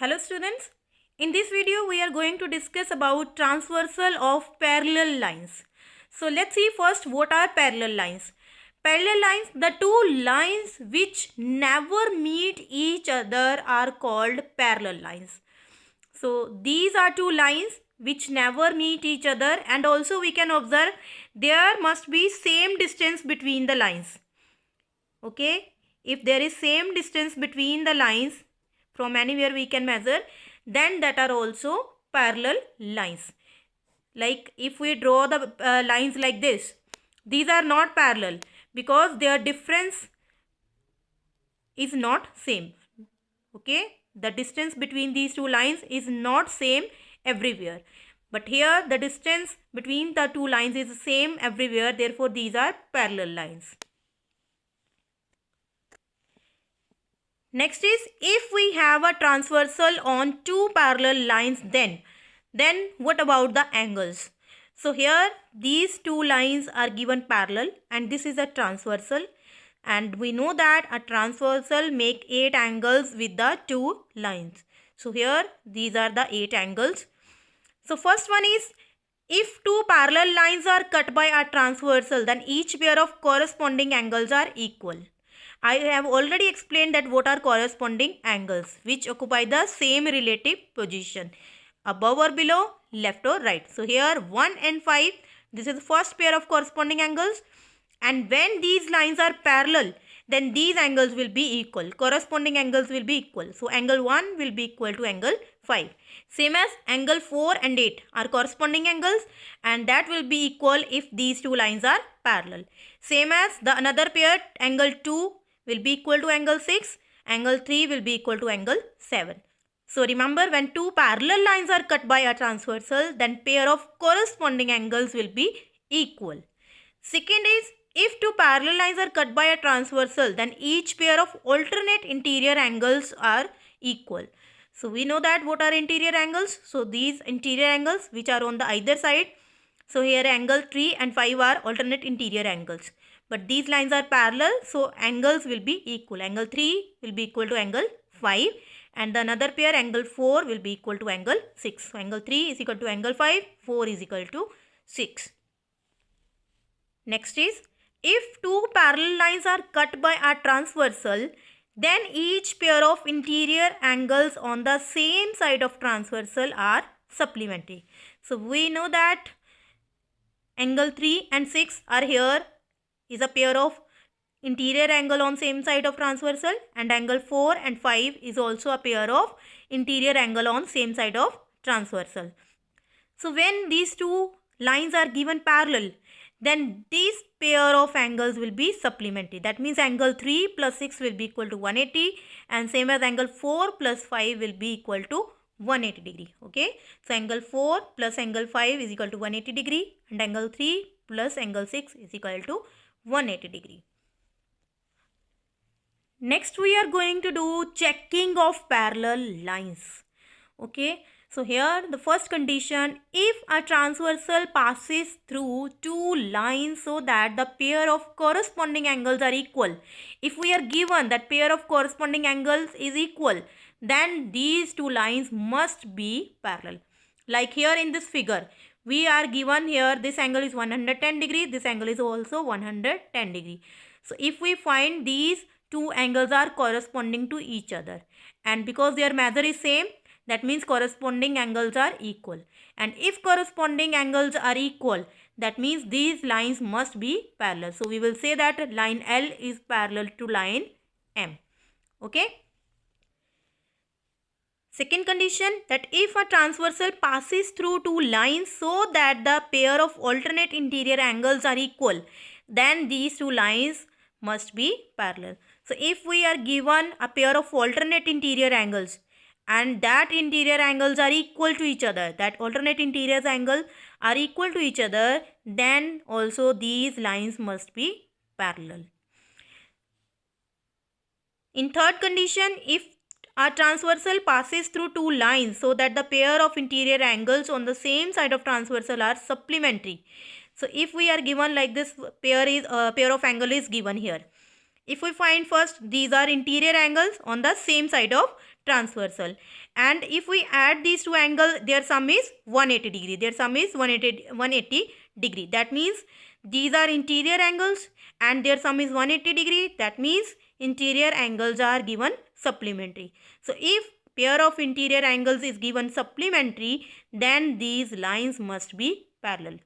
Hello students, in this video we are going to discuss about transversal of parallel lines. So let's see first what are parallel lines. Parallel lines, the two lines which never meet each other are called parallel lines. So these are two lines which never meet each other, and also we can observe there must be same distance between the lines. Okay, if there is same distance between the lines from anywhere we can measure, then that are also parallel lines. Like if we draw the lines like this, these are not parallel because their difference is not same. Okay, the distance between these two lines is not same everywhere, but here the distance between the two lines is same everywhere, therefore these are parallel lines. Next is, if we have a transversal on two parallel lines, then what about the angles? So here these two lines are given parallel and this is a transversal, and we know that a transversal make 8 angles with the two lines. So here these are the 8 angles. So first one is, if two parallel lines are cut by a transversal, then each pair of corresponding angles are equal. I have already explained that what are corresponding angles which occupy the same relative position above or below, left or right. So here 1 and 5, this is the first pair of corresponding angles, and when these lines are parallel, then these angles will be equal. Corresponding angles will be equal. So angle 1 will be equal to angle 5. Same as angle 4 and 8 are corresponding angles, and that will be equal if these two lines are parallel. Same as the another pair, angle 2 will be equal to angle 6, angle 3 will be equal to angle 7. So remember, when two parallel lines are cut by a transversal, then pair of corresponding angles will be equal. Second is, if two parallel lines are cut by a transversal, then each pair of alternate interior angles are equal. So we know that what are interior angles. So these interior angles which are on the either side. So here angle 3 and 5 are alternate interior angles. But these lines are parallel, so angles will be equal. Angle 3 will be equal to angle 5, and the another pair, angle 4, will be equal to angle 6. So angle 3 is equal to angle 5, 4 is equal to 6. Next is, if two parallel lines are cut by a transversal, then each pair of interior angles on the same side of transversal are supplementary. So we know that angle 3 and 6 are here is a pair of interior angle on same side of transversal, and angle 4 and 5 is also a pair of interior angle on same side of transversal. So when these two lines are given parallel, then this pair of angles will be supplementary. That means angle 3 plus 6 will be equal to 180, and same as angle 4 plus 5 will be equal to 180 degree. Okay, so angle 4 plus angle 5 is equal to 180 degree, and angle 3 plus angle 6 is equal to 180 degree. Next we are going to do checking of parallel lines. Okay, so here the first condition, if a transversal passes through two lines so that the pair of corresponding angles are equal. If we are given that pair of corresponding angles is equal, then these two lines must be parallel. Like here in this figure, we are given here this angle is 110 degree, this angle is also 110 degree. So if we find these two angles are corresponding to each other, and because their measure is same, that means corresponding angles are equal. And if corresponding angles are equal, that means these lines must be parallel. So we will say that line L is parallel to line M. Okay. Second condition, that if a transversal passes through two lines so that the pair of alternate interior angles are equal, then these two lines must be parallel. So if we are given a pair of alternate interior angles and that interior angles are equal to each other, that alternate interior angles are equal to each other, then also these lines must be parallel. In third condition, if a transversal passes through two lines so that the pair of interior angles on the same side of transversal are supplementary. So if we are given like this, pair of angle is given here. If we find first, these are interior angles on the same side of transversal, and if we add these two angles, their sum is 180 degree. Their sum is 180 degree. That means these are interior angles and their sum is 180 degree. That means interior angles are given supplementary. So if pair of interior angles is given supplementary, then these lines must be parallel.